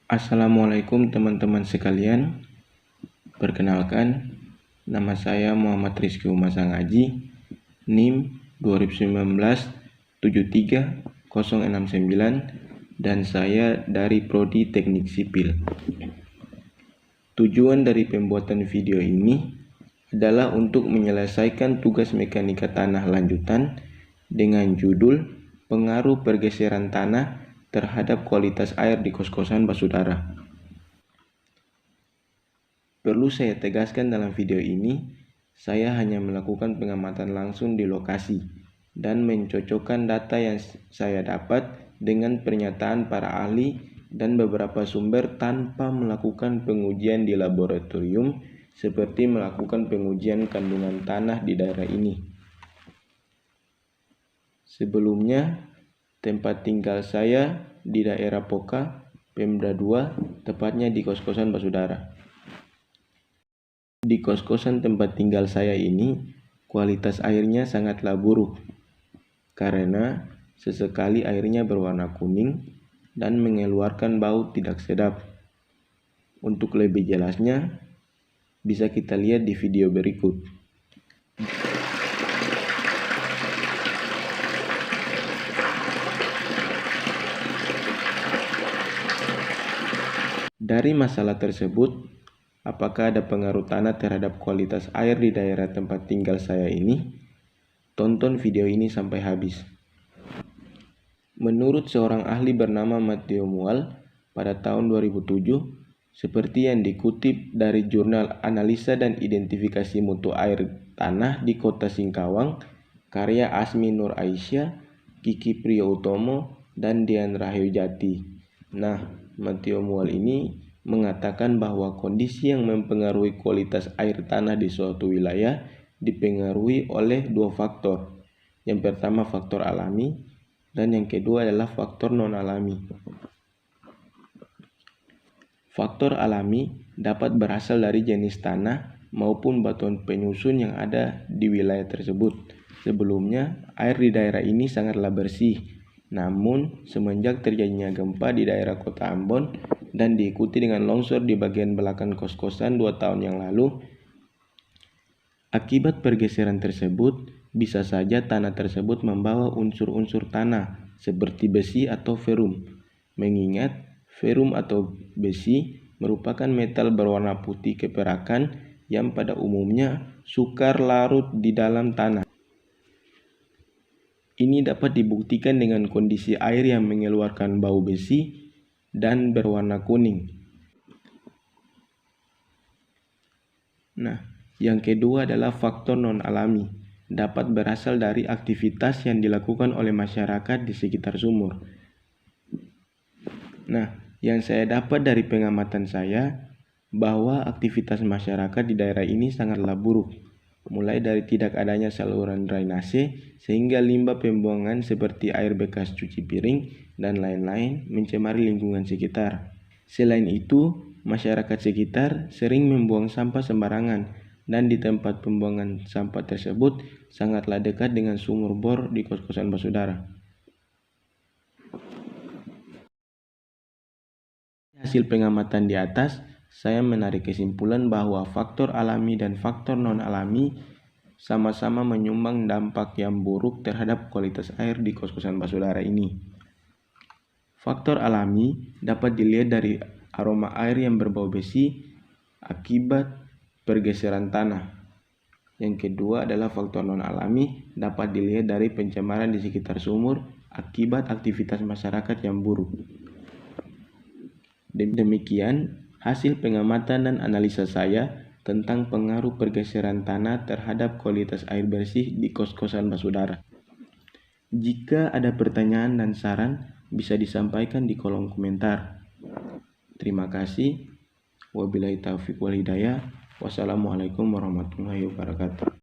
Assalamualaikum teman-teman sekalian. Perkenalkan, nama saya Muhammad Rizky Umasangaji, NIM 2019-73069, dan saya dari Prodi Teknik Sipil. Tujuan dari pembuatan video ini adalah untuk menyelesaikan tugas mekanika tanah lanjutan dengan judul Pengaruh Pergeseran Tanah terhadap kualitas air di kos-kosan basudara. Perlu saya tegaskan dalam video ini, saya hanya melakukan pengamatan langsung di lokasi dan mencocokkan data yang saya dapat dengan pernyataan para ahli dan beberapa sumber tanpa melakukan pengujian di laboratorium seperti melakukan pengujian kandungan tanah di daerah ini. Sebelumnya, tempat tinggal saya di daerah Poka, Pemda 2, tepatnya di kos-kosan basudara. Di kos-kosan tempat tinggal saya ini, kualitas airnya sangatlah buruk karena sesekali airnya berwarna kuning dan mengeluarkan bau tidak sedap. Untuk lebih jelasnya, bisa kita lihat di video berikut. Dari masalah tersebut, apakah ada pengaruh tanah terhadap kualitas air di daerah tempat tinggal saya ini? Tonton video ini sampai habis. Menurut seorang ahli bernama Matteo Mual, pada tahun 2007, seperti yang dikutip dari jurnal Analisa dan Identifikasi Mutu Air Tanah di Kota Singkawang, karya Asmi Nur Aisyah, Kiki Priyoutomo, dan Dian Rahayu Jati. Nah, Matteo Mual ini mengatakan bahwa kondisi yang mempengaruhi kualitas air tanah di suatu wilayah dipengaruhi oleh dua faktor. Yang pertama faktor alami dan yang kedua adalah faktor non-alami. Faktor alami dapat berasal dari jenis tanah maupun batuan penyusun yang ada di wilayah tersebut. Sebelumnya, air di daerah ini sangatlah bersih. Namun, semenjak terjadinya gempa di daerah Kota Ambon dan diikuti dengan longsor di bagian belakang kos-kosan 2 tahun yang lalu, akibat pergeseran tersebut, bisa saja tanah tersebut membawa unsur-unsur tanah seperti besi atau ferum. Mengingat ferum atau besi merupakan metal berwarna putih keperakan yang pada umumnya sukar larut di dalam tanah. Ini dapat dibuktikan dengan kondisi air yang mengeluarkan bau besi dan berwarna kuning. Nah, yang kedua adalah faktor non-alami, dapat berasal dari aktivitas yang dilakukan oleh masyarakat di sekitar sumur. Nah, yang saya dapat dari pengamatan saya, bahwa aktivitas masyarakat di daerah ini sangatlah buruk, mulai dari tidak adanya saluran drainase sehingga limbah pembuangan seperti air bekas cuci piring dan lain-lain mencemari lingkungan sekitar. Selain itu, masyarakat sekitar sering membuang sampah sembarangan dan di tempat pembuangan sampah tersebut sangatlah dekat dengan sumur bor di kos-kosan basudara. Hasil pengamatan di atas, saya menarik kesimpulan bahwa faktor alami dan faktor non-alami sama-sama menyumbang dampak yang buruk terhadap kualitas air di kos-kosan basudara ini. Faktor alami dapat dilihat dari aroma air yang berbau besi akibat pergeseran tanah. Yang kedua adalah faktor non-alami dapat dilihat dari pencemaran di sekitar sumur akibat aktivitas masyarakat yang buruk. Demikian hasil pengamatan dan analisa saya tentang pengaruh pergeseran tanah terhadap kualitas air bersih di kos-kosan basudara. Jika ada pertanyaan dan saran, bisa disampaikan di kolom komentar. Terima kasih. Wabillahi taufiq wal hidayah. Wassalamualaikum warahmatullahi wabarakatuh.